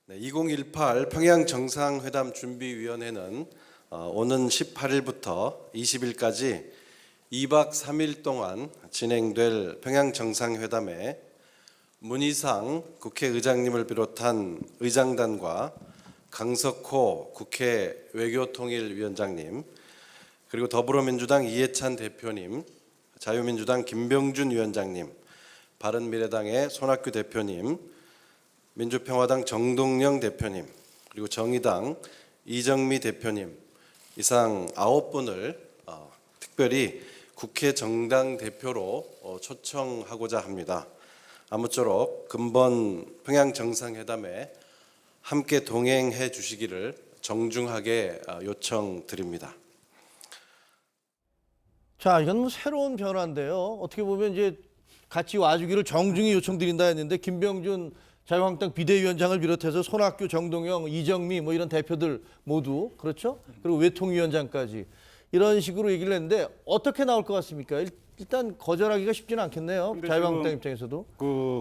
네, 2018 평양 정상회담 준비위원회는 오는 18일부터 20일까지 2박 3일 동안 진행될 평양 정상회담에 문희상 국회의장님을 비롯한 의장단과 강석호 국회 외교통일위원장님, 그리고 더불어민주당 이해찬 대표님, 자유민주당 김병준 위원장님, 바른미래당의 손학규 대표님, 민주평화당 정동영 대표님, 그리고 정의당 이정미 대표님, 이상 9분을 특별히 국회 정당 대표로 초청하고자 합니다. 아무쪼록 근본 평양 정상회담에 함께 동행해 주시기를 정중하게 요청드립니다. 자, 이건 뭐 새로운 변화인데요. 어떻게 보면 이제 같이 와주기를 정중히 요청드린다 했는데 김병준 자유한국당 비대위원장을 비롯해서 손학규, 정동영, 이정미 뭐 이런 대표들 모두 그렇죠? 그리고 외통위원장까지 이런 식으로 얘기를 했는데 어떻게 나올 것 같습니까? 일단 거절하기가 쉽지는 않겠네요. 자유한국당 입장에서도.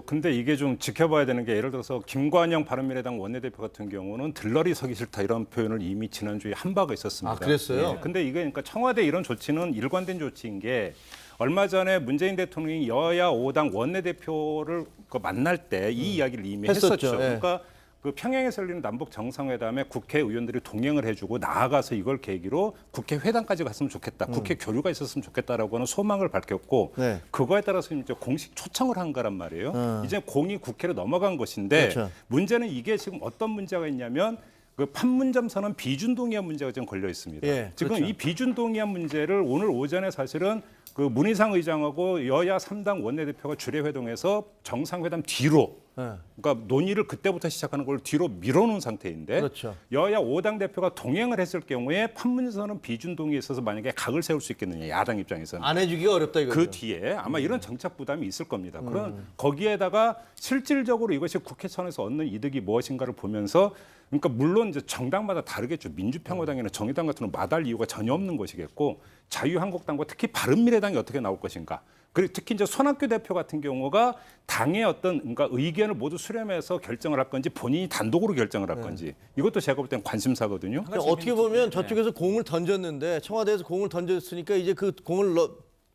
근데 이게 좀 지켜봐야 되는 게, 예를 들어서 김관영 바른미래당 원내대표 같은 경우는 들러리 서기 싫다 이런 표현을 이미 지난주에 한 바가 있었습니다. 아, 그랬어요? 예. 근데 이게 그러니까 청와대 이런 조치는 일관된 조치인 게, 얼마 전에 문재인 대통령이 여야 5당 원내대표를 만날 때 이 이야기를 이미 했었죠. 예. 그러니까 그 평양에서 열리는 남북 정상회담에 국회의원들이 동행을 해주고 나아가서 이걸 계기로 국회 회담까지 갔으면 좋겠다, 국회 교류가 있었으면 좋겠다라고 하는 소망을 밝혔고, 네. 그거에 따라서 이제 공식 초청을 한 거란 말이에요. 이제 공이 국회로 넘어간 것인데, 그렇죠. 문제는 이게 지금 어떤 문제가 있냐면, 그 판문점 선언 비준동의안 문제가 지금 걸려 있습니다. 예, 지금 그렇죠. 이 비준동의안 문제를 오늘 오전에 사실은 그 문희상 의장하고 여야 3당 원내대표가 주례회동해서 정상회담 뒤로, 그러니까 논의를 그때부터 시작하는 걸 뒤로 밀어놓은 상태인데, 그렇죠. 여야 5당 대표가 동행을 했을 경우에 판문점은 비준동의에 있어서 만약에 각을 세울 수 있겠느냐, 야당 입장에서는. 안 해주기가 어렵다 이거죠. 그 뒤에 아마 이런 정책 부담이 있을 겁니다. 그런 거기에다가 실질적으로 이것이 국회 선에서 얻는 이득이 무엇인가를 보면서, 그러니까 물론 이제 정당마다 다르겠죠. 민주평화당이나 정의당 같은 경우는 마다할 이유가 전혀 없는 것이겠고, 자유한국당과 특히 바른미래당이 어떻게 나올 것인가. 그리고 특히 이제 손학규 대표 같은 경우가 당의 어떤 그러니까 의견을 모두 수렴해서 결정을 할 건지 본인이 단독으로 결정을 할 건지, 이것도 제가 볼 땐 관심사거든요. 그러니까 어떻게 보면 저쪽에서 공을 던졌는데 청와대에서 공을 던졌으니까 이제 그 공을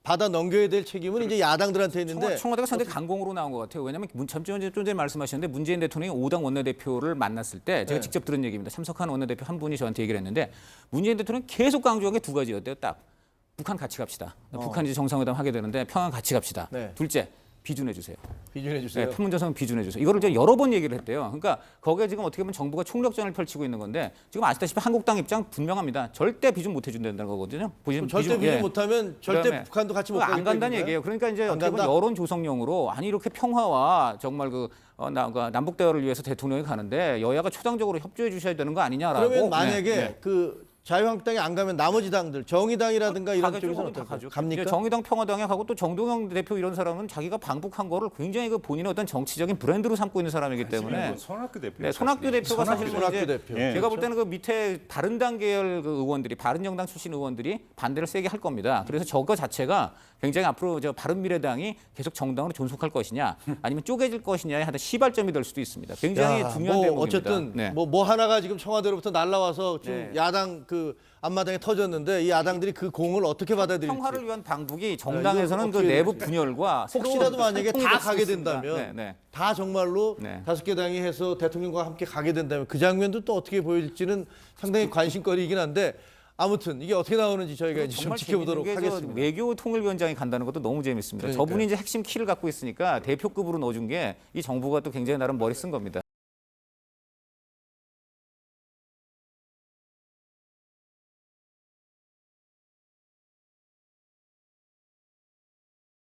받아 넘겨야 될 책임은 이제 야당들한테 있는데 청와대가 상당히 강공으로 나온 것 같아요. 왜냐하면 좀 전에 말씀하셨는데, 문재인 대통령이 5당 원내대표를 만났을 때 제가 직접 들은 얘기입니다. 참석한 원내대표 한 분이 저한테 얘기를 했는데, 문재인 대통령이 계속 강조한 게 두 가지였대요. 딱 북한 같이 갑시다. 북한 이제 정상회담 하게 되는데 평양 같이 갑시다. 네. 둘째, 비준해 주세요. 비준해 주세요. 네, 판문점 비준해 주세요. 이거를 이제 여러 번 얘기를 했대요. 그러니까 거기에 지금 어떻게 보면 정부가 총력전을 펼치고 있는 건데, 지금 아시다시피 한국당 입장 분명합니다. 절대 비준 못 해준다는 거거든요. 절대 비준 못하면 절대 그다음에 북한도 같이 못 가겠다 안 간다는 이건가요? 얘기예요. 그러니까 이제 안 어떻게 보면 간다? 여론 조성용으로, 아니 이렇게 평화와 정말 남북 대화를 위해서 대통령이 가는데 여야가 초당적으로 협조해 주셔야 되는 거 아니냐라고. 그러면 만약에 네. 그 자유한국당이 안 가면 나머지 당들, 정의당이라든가 이런 가겠죠. 쪽에서는 다 어떨까요? 가죠. 갑니까? 이제 정의당, 평화당에 가고, 또 정동영 대표 이런 사람은 자기가 방북한 거를 굉장히 그 본인의 어떤 정치적인 브랜드로 삼고 있는 사람이기 때문에. 손학규 대표. 네, 손학규 대표가 사실 손학규 이제 대표. 예. 제가 볼 때는 그 밑에 바른당 계열 그 의원들이, 바른정당 출신 의원들이 반대를 세게 할 겁니다. 그래서 저거 자체가 굉장히 앞으로 바른미래당이 계속 정당으로 존속할 것이냐, 아니면 쪼개질 것이냐의 하나의 시발점이 될 수도 있습니다. 굉장히 중요한 대목입니다. 어쨌든 네. 뭐 하나가 지금 청와대로부터 날라와서 좀 네. 야당 그 앞마당에 터졌는데 이 야당들이 그 공을 어떻게 받아들일지. 평화를 위한 방북이 정당에서는 이거 그 어떻게 내부 분열과 혹시라도 새로운 만약에 소통이 다 될수 가게 있습니다. 된다면 네, 네. 다 정말로 네. 5개 당이 해서 대통령과 함께 가게 된다면 그 장면도 또 어떻게 보일지는 상당히 관심거리이긴 한데, 아무튼 이게 어떻게 나오는지 저희가 이제 좀 정말 지켜보도록 재밌는 게 하겠습니다. 외교통일위원장이 간다는 것도 너무 재밌습니다. 그러니까요. 저분이 이제 핵심 키를 갖고 있으니까 대표급으로 넣어준 게 이 정부가 또 굉장히 나름 머리 쓴 겁니다.